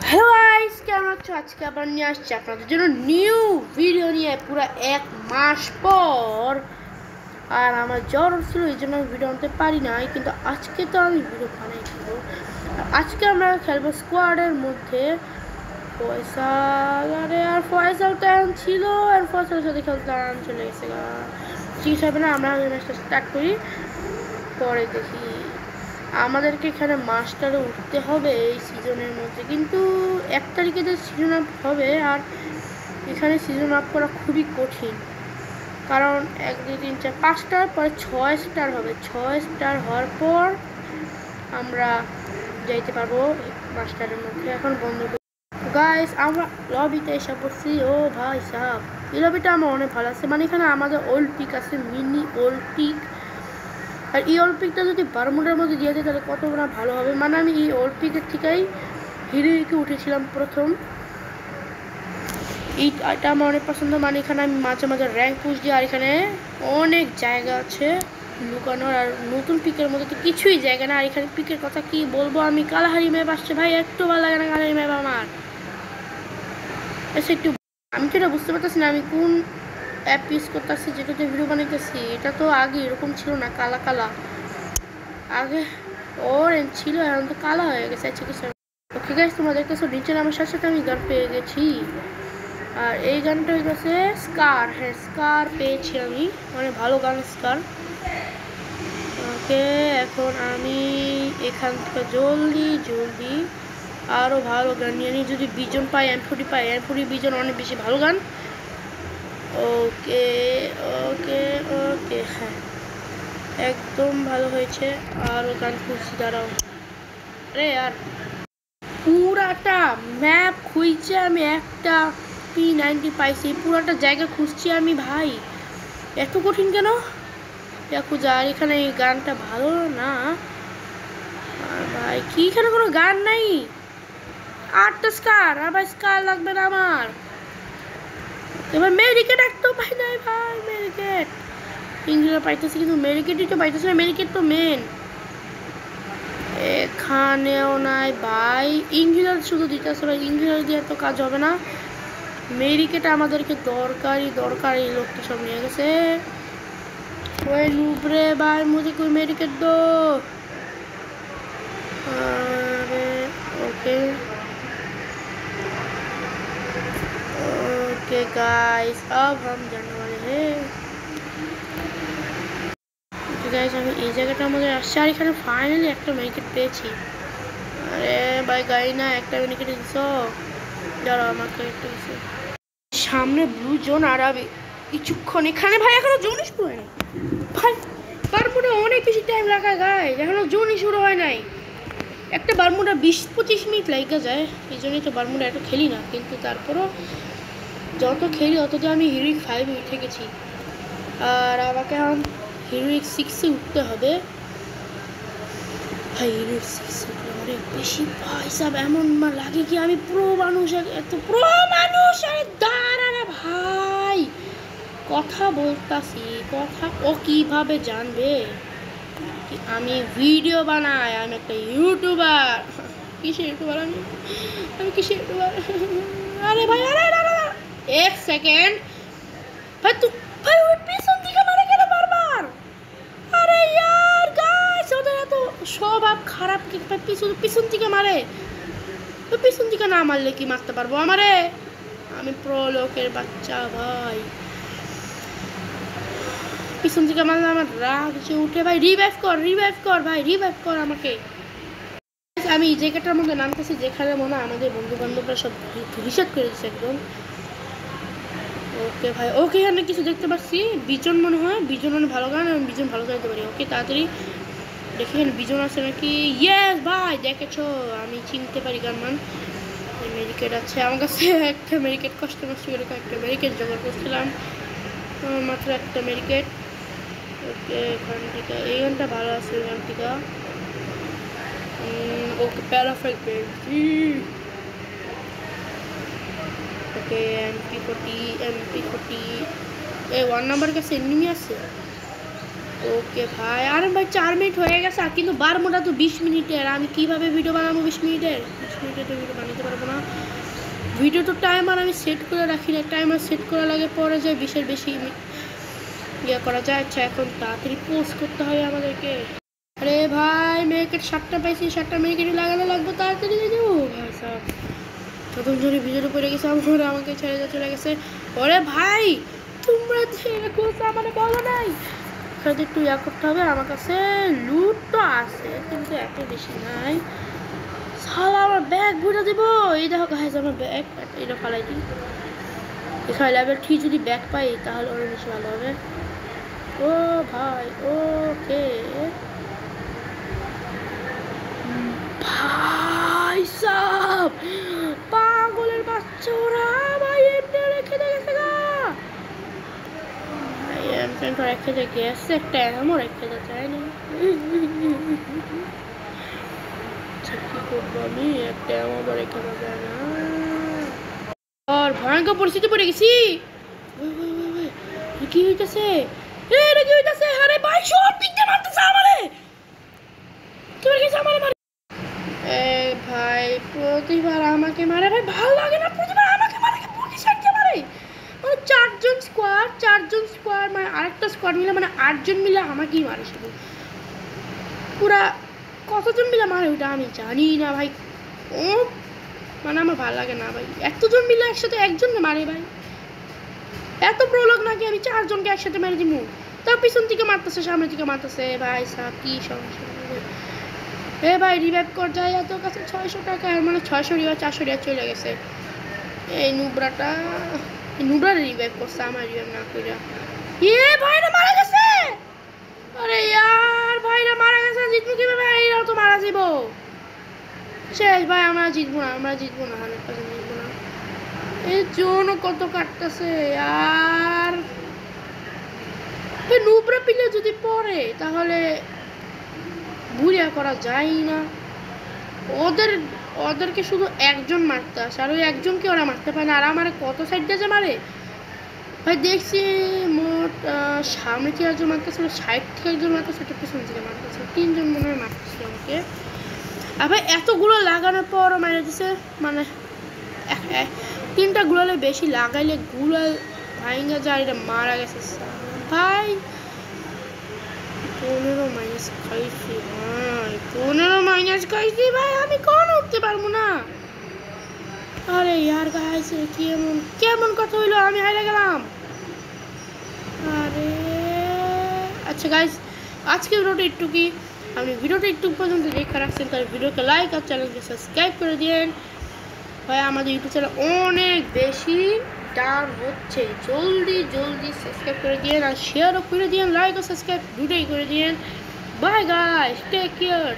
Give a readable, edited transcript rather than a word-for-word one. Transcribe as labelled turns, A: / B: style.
A: Hello guys, কেমন আছো? আজকে আবার নিয়ে আসছি আপনাদের জন্য নিউ ভিডিও নিয়ে পুরো 1 মাস পর। আর আমার জ্বর ছিল, এই জন্য আমি ভিডিও আনতে পারি নাই, কিন্তু আজকে তো আমি ভিডিও বানাই দিব। আজকে আমরা খেলবো স্কোয়াডের মধ্যে ফয়সাল। আরে আর ফয়সাল তো এখন ছিল, আর ফয়সালের সাথে খেলতে চলে গেছে। ঠিক হবে না, আমরা ম্যাচটা স্টার্ট করি, পরে দেখি। আমাদেরকে এখানে মাস্টারে উঠতে হবে এই সিজনের মধ্যে, কিন্তু 1 তারিখে যে সিজন আপ হবে, আর এখানে সিজন আপ করা খুবই কঠিন, কারণ 1 2 3 4 5টার পরে 6 স্টার হবে। 6 স্টার হওয়ার পর আমরা যাইতে পারবো মাস্টারের মধ্যে। এখন বন্ধ গাইস, আমরা লবিতে এসে পড়ছি। ও ভাই সাহেব, এই লবিটা আমার অনেক ভালো আছে। মানে এখানে আমাদের ওল্ড পিক আছে, মিনি ওল্ড পিক। আর এই অলিম্পিকটা যদি বারমুডার মধ্যে দিয়ে দেয় তাহলে কত না ভালো হবে। মানে আমি এই অলিম্পিকের থেকেই হিরোইকে উঠেছিলাম প্রথম। এটা আমার অনেক পছন্দ। মানে এখানে আমি মাঝে মাঝে র্যাঙ্ক পুশ দিই, আর এখানে অনেক জায়গা আছে লুকানোর। আর নতুন পিকের মধ্যে তো কিছুই জায়গা না। আর এখানে পিকের কথা কি বলবো, আমি কালাহারি ম্যাপ আসছে ভাই, একটু ভালো লাগে না কালাহারি ম্যাপ আমার। আচ্ছা, একটু আমি তো এটা বুঝতে পারতেছি না আমি কোন অ্যাপ ইউজ করতেছি যেটাতে ভিডিও বানাইতেছি। এটা তো আগে এরকম ছিল না, কালা কালা। আগে অরেঞ্জ ছিল, এখন তো কালা হয়ে গেছে। আচ্ছা কিছু ওকে গাইস, তোমরা দেখতেছো নিচে আমার সাথে সাথে আমি গান পেয়ে গেছি। আর এই গানটা হয়ে গেছে স্কার। হ্যাঁ, স্কার পেয়েছি আমি, মানে ভালো গান স্কার। ওকে, এখন আমি এখান থেকে জলদি আরও ভালো গান নিয়ে নিই। যদি বিজন পাই, M40 পাই, M40 বিজন অনেক বেশি ভালো গান। ওকে ওকে ওকে, হ্যাঁ একদম ভালো হয়েছে। আরও গান খুঁজছি, দাঁড়াও। আরে আর পুরাটা ম্যাপ খুঁজছে, আমি একটা P90 পাইছি। পুরাটা জায়গা খুঁজছি আমি ভাই, এত কঠিন কেন? খুঁজা। আর এখানে এই গানটা ভালো না ভাই, কি এখানে কোনো গান নাই? 8টা স্কার, আর ভাই স্কার লাগবে না আমার। এবার মেডিকেট একটাও পাই নাই ভাই, মেডিকেট ইংরেজি পাইতেছি, কিন্তু মেডিকেটই তো পাইতেছি না। মেডিকেট তো মেন, এখানেও নাই ভাই। ইঞ্জিনিয়ার শুধু দিতেছে ভাই, ইঞ্জিনিয়ার দিয়ে তো কাজ হবে না। মেডিকেট আমাদেরকে দরকারি লোকটা সব নিয়ে গেছে। ওই নুবরে ভাই, মুঝে কোই মেডিকেট দো। अरे ओके ओके गाइस, अब हम जाने वाले हैं। গাইস, আমি এই জায়গাটার মধ্যে আসছি, আর এখানে ফাইনালি একটা মেডিকেট পেয়েছি। আরে ভাই গাড়ি না, একটা মেডিকেট দিছো, দাঁড়াও আমাকে একটা দিছো। সামনে ব্লু জোন, আর আমি কিছুক্ষণ এখানে ভাই এখনো জোনই শুরু হয় নাই ভাই। বারমুডা অনেক বেশি টাইম লাগা গাইস, এখনো জোনই শুরু হয় নাই। একটা বারমুডা 20-25 মিনিট লাগা যায়, এই জন্যই তো বারমুডা এত খেলি না। কিন্তু তারপরও যত খেলি অত আমি হিরোইক 5 উঠে গেছি, আর আমাকে এখন হিরোইক 6-এ উঠতে হবে ভাই। হিরোইক 6 উঠলে অনেক বেশি ভাই সাহেব, এমন লাগে কি আমি প্রো মানুষ। এত প্রো মানুষ, আরে দাঁড়ারে ভাই, কথা বলতাছি কথা, ও কিভাবে জানবে আমি ভিডিও বানাই? আমি একটা ইউটিউবার। কিসের ইউটিউবার? আমি কিসের ইউটিউবার? আরে ভাই, আরে 1 সেকেন্ড ভাই, ভাই ওই পিছন দিকে মারে কেন বারবার? আরে ইয়ার গাইস, ওদের এত স্বভাব খারাপ কি ভাই? পিছন দিকে মারে। ওই পিছন দিকে না মারলে কি মারতে পারবো আমারে? আমি প্রো লোকের বাচ্চা ভাই, পিছন থেকে মারলে আমার রাগ যে উঠে ভাই। রিভাইভ কর ভাই, রিভাইভ কর আমাকে। আমি এই জায়গাটার মধ্যে নামতেছি যেখানে মনে হয় আমাদের বন্ধু বান্ধবরা সব রিসেট করে দিচ্ছে একদম। ওকে ভাই, ওকে এখানে কিছু দেখতে পাচ্ছি, বিজন মনে হয়। বিজন মানে ভালো গান, আমি বিজন ভালো গাইতে পারি। ওকে তাড়াতাড়ি দেখি এখানে বিজন আছে নাকি। ইয়েস ভাই, দেখেছো আমি চিনতে পারি গান মান। মেডিকেট আছে আমার কাছে, একটা মেডিকেট কষ্ট করে একটা মেডিকেট জোগাড় করছিলাম, মাত্র একটা মেডিকেট। ওকে, এখান থেকে এই গানটা ভালো আছে, এই গান থেকে। ওকে, প্যারাফেক্ট পেয়েছি। ওকে, MP40 এই 1 নাম্বার কাছে এনিমি আছে। ওকে ভাই, আরে ভাই 4 মিনিট হয়ে গেছে, কিন্তু বারমুডা তো 20 মিনিটের। আমি কিভাবে ভিডিও বানাবো 20 মিনিটের? মিনিটে তো ভিডিও বানাতে পারবো না। ভিডিও তো টাইমার আমি সেট করে রাখি না, টাইমার সেট করা লাগে পরে যায় 20-এর বেশি ইয়ে করা যায়। আচ্ছা এখন তাড়াতাড়ি পোস্ট করতে হবে আমাদেরকে। আরে ভাই মেয়েকে 7টা পাইছি, 7টা মেয়েকে লাগানো লাগবে তাড়াতাড়ি দিয়ে যাবো ভাই সাহেব। প্রথম জনে ভিডিওটা পড়ে গেছে আমার, আমাকে ছেড়ে চলে গেছে। ওরে ভাই তোমরা এরকম মানে বলো নাই, এখানে একটু ইয়া করতে হবে। আমার কাছে লুট তো আছে কিন্তু এত বেশি নাই। শালা আমার ব্যাগ ঘুরে দিব। এই দেখো গাইস আমার ব্যাগ, এটা ফালাই দিই। এখানে লেভেল 3 যদি ব্যাগ পাই তাহলে অনেক বেশি ভালো হবে। ও ভাই ওকে ভাই সাব পাগলের বাচ্চা ওরা ভাই এমনি রেখে গেছে গা। এমনি রেখে গেছে, একটা এমন রেখে যায় না। কি করবো আমি, একটা এমন রেখে যায় না। আর ভয়ঙ্কর পরিস্থিতি পড়ে গেছি। কি হইতেছে, এটা কি হইতেছে? আরে ভাই সব পিকতে মারতেছে আমারে, তোর কি আমারে মারে? এ ভাই প্রতিবার আমাকে মারে ভাই, ভালো লাগে না। প্রতিবার আমাকে মারে, পুলিশ আটকে মারে। মানে 4জন স্কোয়াড মানে আরেকটা স্কোয়াড মিলে মানে 8জন মিলে আমাকেই মারে শুধু। পুরা কতজন মিলে মারে ওটা আমি জানি না ভাই। ও মানে আমার ভালো লাগে না ভাই, এতজন মিলে একসাথে একজনকে মারে ভাই। এত প্রলোক নাকি আমি 4জনকে একসাথে মেরে দিব? তার পিছন থেকে মারতেছে, সামনে থেকে মারতেছে। ভাই সাহেব কি সমস্যা? এ ভাই রিভাইভ কর যায়, এত কাছে 600 টাকা, মানে 600 রিভাইভ 400 রিভাইভ চলে গেছে। এই নুবরাটা নুবরা রিভাইভ করছে আমার রিভাইভ না কইরা। এ ভাইরা মারা গেছে। আরে यार ভাইরা মারা গেছে, জিতবো কিভাবে? এরাও তো মারা যাবো। শেষ ভাই, আমরা জিতবো না 100% জিতবো না। এই জোন কত কাটতেছে আর নুবরা পিলে যদি পড়ে তাহলে বুড়িয়া করা যায় না। ওদেরকে শুধু একজন মারতে আসে, আর ওই একজনকে ওরা মারতে পারে না। আর আমার কত সাইড দিয়ে যে মারে ভাই দেখছি, মোট সামনে থেকে একজন মারতেছিল, সাইড থেকে একজন মারতেছে, পিছন থেকে মারতেছে, 3জন মনে হয় মারতেছিল আমাকে। আর ভাই এতগুলো লাগানোর পরও মারা দিছে, মানে 3টা গুলালে বেশি লাগাইলে গুলাল ভাইঙ্গা যায়, এটা মারা গেছে ভাই। 15 মাইনাস খাইছি ভাই, 15 মাইনাস খাইছি ভাই, আমি কোন উঠতে পারবো না। আরে यार গাইস কেমন কথা হইলো, আমি হারিয়ে গেলাম। আরে আচ্ছা গাইস আজকে ভিডিওটা একটু কি, আপনি ভিডিওটা একটু পর্যন্ত দেখে রাখছেন তার ভিডিওকে লাইক আর চ্যানেলকে সাবস্ক্রাইব করে দিন ভাই। আমাদের ইউটিউব চ্যানেল অনেক বেশি ডাউন হচ্ছে, জলদি সাবস্ক্রাইব করে দিন আর শেয়ারও করে দিন, লাইক আর সাবস্ক্রাইব দুটোই করে দিন। Bye guys, take care.